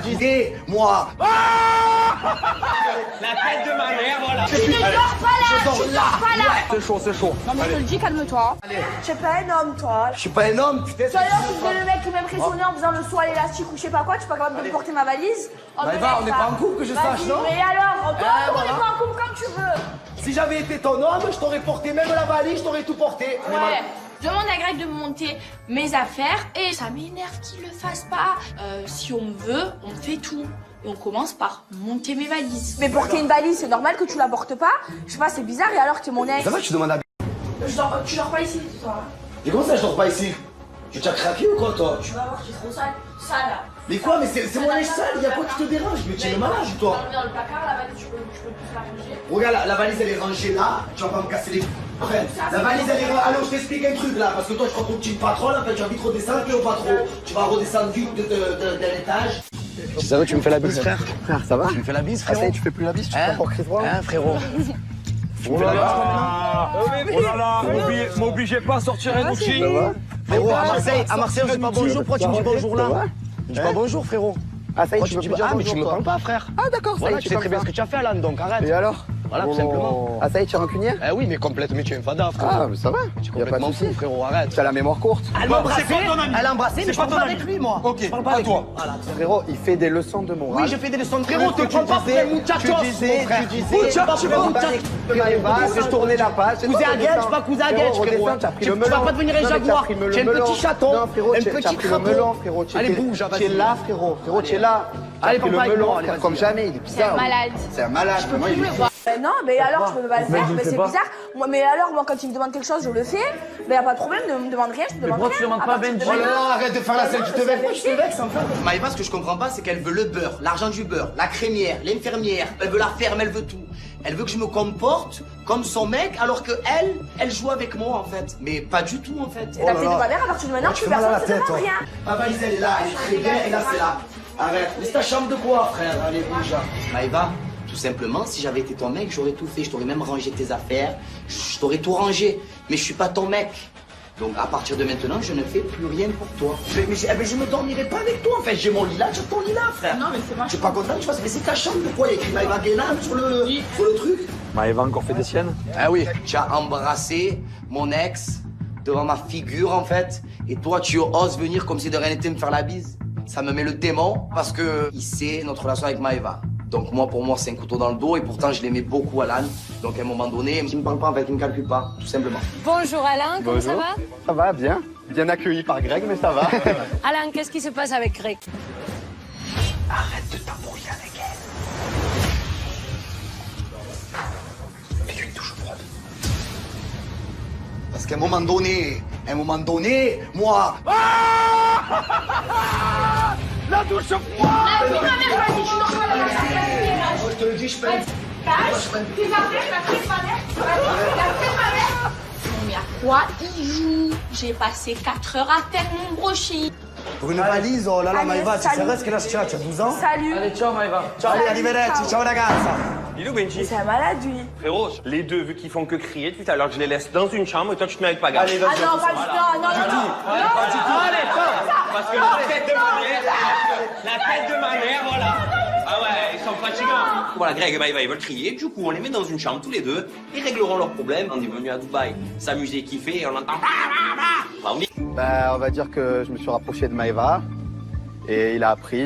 disais, moi. La tête de ma mère, voilà. Tu ne dors pas là, tu ne dors pas là. C'est chaud. Non mais je te le dis, calme-toi. Tu es pas un homme, toi. Je suis pas un homme, putain. Tout à l'heure, tu faisais le mec qui m'impressionnait en faisant le saut à l'élastique ou je sais pas quoi, tu es pas capable de me porter ma valise. Maëva, on n'est pas en couple que je sache, non? Mais alors, toi, on voilà. est pas en couple comme tu veux. Si j'avais été ton homme, je t'aurais porté même la valise, je t'aurais tout porté. Ouais. Demande à Greg de me monter mes affaires et ça m'énerve qu'il le fasse pas. Si on veut, on fait tout. Et on commence par monter mes valises. Mais porter une valise, c'est normal que tu la portes pas. Je sais pas, c'est bizarre et alors que t'es mon ex. Ça va, tu demandes à... Tu dors pas ici, toi. Mais comment ça, je dors pas ici? Tu t'as craqué ou quoi, toi? Tu vas voir, tu es trop sale. Sale. Mais quoi? Mais c'est mon linge sale, y'a quoi qui te dérange? Mais tu es le malade, toi. Dans le placard, la valise, tu peux plus la ranger. Regarde, la valise, elle est rangée là. Tu vas pas me casser les... Frère, la valise, elle est... Alors, je t'explique un truc, là. Parce que toi, je crois ton petit patron, là, quand tu vas vite redescendre, puis au patron. Tu vas redescendre vite d'un étage. Ça va, tu me fais la bise, frère? Frère, ça va? Tu me fais la bise, frérot? Ah, ça y est, tu fais plus la bise, tu te prends pour Chris Brown? Hein, frérot? Oh là là, m'obligez pas à sortir un outil. Frérot, à Marseille, on dit pas bonjour, pourquoi tu me dis bonjour là? Tu dis pas bonjour, frérot. Ah, ça y est, Tu me dis ah, mais tu me parles pas, frère. Ah, d'accord, ça y Voilà, est, tu sais très bien ce que tu as fait, Alan, donc arrête. Et alors? Voilà, tout simplement. Ah, ça y est, tu es rancunier? Eh oui, mais complètement, mais tu es un fada, frérot. Ah, mais ça va. Tu es Y a pas de complètement soucis. fou, frérot, arrête. Tu as la mémoire courte. Elle m'a embrassé, C'est pas ton ami. elle a embrassé, mais C'est je pas parle ton pas ami. avec lui, moi. Ok, Je parle pas à avec toi. lui. Voilà. Frérot, il fait des leçons de morale. Oui, je fais des leçons de frérot, te prends pas pour un muchachos, mon frère. Tu disais, pas pour un muchachos. j'ai tourné la page. Cousin à Gage, pas cousin à Gage, frérot. Tu vas pas devenir un jaguar. Tu es un petit chaton. Non, frérot, Un tu as petit pris le melon, crapaud. frérot. Allez, bouge, Tu es là, frérot. Frérot, tu es là. Allez, Tu as pris papa, le melon, allez, frère, vas-y. comme jamais. Il est C'est un bizarre. malade. C'est un malade. Moi, il est... Non, mais alors je peux pas le faire, mais c'est bizarre. Moi, mais alors, moi, quand il me demande quelque chose, je le fais. Mais y a pas de problème, ne me demande rien, je te demande rien. tu demandes À pas partir de Benji? Oh là maintenant- là, arrête de faire la scène, tu te vexes. Pourquoi tu te vexes, en fait? Maëva, ce que je comprends pas, c'est qu'elle veut le beurre, l'argent du beurre, la crémière, l'infirmière, elle veut la ferme, elle veut tout. Elle veut que je me comporte comme son mec, alors que elle joue avec moi, en fait. Mais pas du tout, en fait. Et la clé de ma mère, à partir de maintenant, Tu plus fais mal à personne la ne te tête, demande toi. rien. Ma valise, elle est là, elle est très bien, et là, c'est là. Arrête. Mais c'est ta chambre de quoi, frère? Allez, bouge. Maëva, tout simplement, si j'avais été ton mec, j'aurais tout fait. Je t'aurais même rangé tes affaires, je t'aurais tout rangé. Mais je suis pas ton mec. Donc à partir de maintenant, je ne fais plus rien pour toi. Mais je me dormirai pas avec toi, en fait. J'ai mon lit là, j'ai ton lit là, frère. Non, mais c'est ma Je suis pas content que tu fasses. Mais c'est ta chambre de quoi? Il y a écrit Maëva Guélan sur le truc. Maëva encore fait des siennes? Ah oui, tu as embrassé mon ex devant ma figure, en fait. Et toi, tu oses venir comme si de rien n'était me faire la bise. Ça me met le démon parce que il sait notre relation avec Maëva. Donc moi, pour moi, c'est un couteau dans le dos et pourtant, je l'aimais beaucoup, Alan. Donc à un moment donné, il me parle pas, en fait, il me calcule pas, tout simplement. Bonjour Alain, comment ça va? Ça va, bien. Bien accueilli par Greg, mais ça va. Alain, qu'est-ce qui se passe avec Greg? Arrête de t'embrouiller avec elle. Fais-lui une douche froide. Parce qu'à un moment donné, moi... La douche froide! Ah, puis ma mère m'a dit, tu dors pas là, Je te le dis, je fais... Cache tes affaires, la clé de ma mère. La clé de ma mère. Non, mais à quoi il joue? J'ai passé 4 heures à faire mon brochet. Pour une valise, oh là là, Allez, Maëva, tu sais salut. quel âge tu as? Tu as 12 ans? Salut. Allez, ciao Maëva. Ciao, allez, Salut, arrivederci, ciao. ciao ragazza. Il est où Benji? C'est un malade, lui. Frérot, les deux, vu qu'ils font que crier depuis tout à l'heure, que je les laisse dans une chambre et toi tu te mets avec Paga. Allez, Ah non, pas du tout. Non, non, non. Pas du tout. Allez, parce que la tête de ma mère, voilà. Ah ouais, ils sont fatigants. Voilà, Greg et Maëva, ils veulent crier. Du coup, on les met dans une chambre tous les deux. Ils régleront leurs problèmes. On est venu à Dubaï s'amuser, kiffer et on entend. Bah, on dit. Bah, on va dire que je me suis rapproché de Maëva. Et il a appris,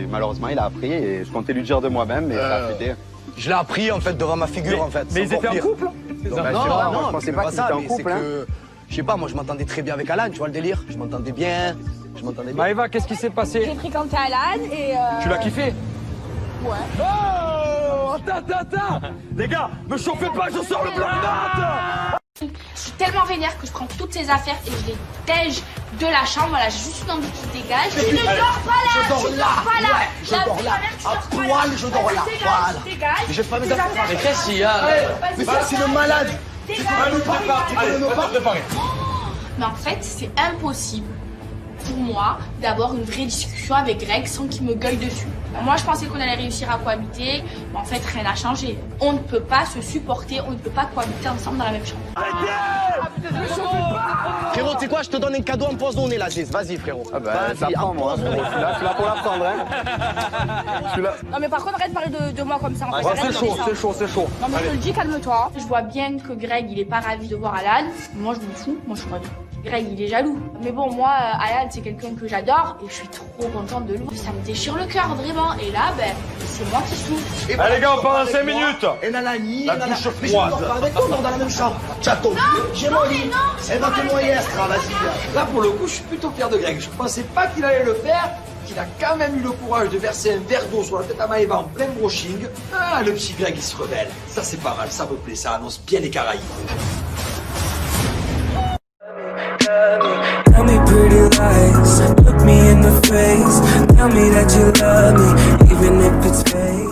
malheureusement il a appris, et je comptais lui dire de moi-même, mais ça a pété. Je l'ai appris, en fait, devant ma figure, en fait. Mais ils étaient en couple? Bah, je sais pas, moi, je pensais pas qu'ils étaient en couple. Hein. Je sais pas, moi je m'entendais très bien avec Alan, tu vois le délire? Je m'entendais bien, Maëva, qu'est-ce qui s'est J'ai passé? fréquenté Alan et. Tu l'as kiffé? Ouais. Oh! Attends! Les gars, me chauffez pas, je sors le bloc-notes! Je suis tellement vénère que je prends toutes ses affaires et je les tège de la chambre. Voilà, j'ai juste une envie qu'il dégage. Tu ne dors pas là! Je dors Tu là, dors pas là! ouais, je dors là. À poil, je dors là, voilà. Dégage! J'ai pas mes Tes affaires. Mais qu'est-ce qu'il y a? Mais ça, c'est le malade. Dégage! Tu peux pas. Mais en fait, c'est impossible pour moi d'avoir une vraie discussion avec Greg sans qu'il me gueule dessus. Moi, je pensais qu'on allait réussir à cohabiter, mais en fait, rien n'a changé. On ne peut pas se supporter, on ne peut pas cohabiter ensemble dans la même chambre. Frérot, tu sais quoi, je te donne un cadeau empoisonné là, Ziz. Vas-y, frérot. Ah bah, ça prend, moi. Je suis là pour l'apprendre, hein. Je suis là. Non, mais par contre, arrête de parler de moi comme ça. En fait, Ouais, arrête c'est de chaud, dire ça. c'est chaud, c'est chaud. Non, mais je te le dis, calme-toi. Je vois bien que Greg, il est pas ravi de voir Alan. Moi, je m'en fous. Moi, je suis ravie. Greg, il est jaloux. Mais bon, moi, Alan, c'est quelqu'un que j'adore et je suis trop contente de lui. Ça me déchire le cœur, vraiment. Et là, ben, c'est moi qui souffre. Allez les gars, on part dans 5 minutes. Et nanani, La nanana. douche Mais je ne dors froide. pas avec toi, on dort dans la même chambre. Chaton, j'ai mon lit. C'est votre moyen, Astra, vas-y. Là, pour le coup, je suis plutôt fier de Greg. Je pensais pas qu'il allait le faire, qu'il a quand même eu le courage de verser un verre d'eau sur la tête à Maëva en plein brushing. Ah, le petit Greg, il se rebelle. Ça, c'est pas mal, ça me plaît, ça annonce bien les Caraïbes. Tell me pretty lies, look me in the face. Tell me that you love me, even if it's fake.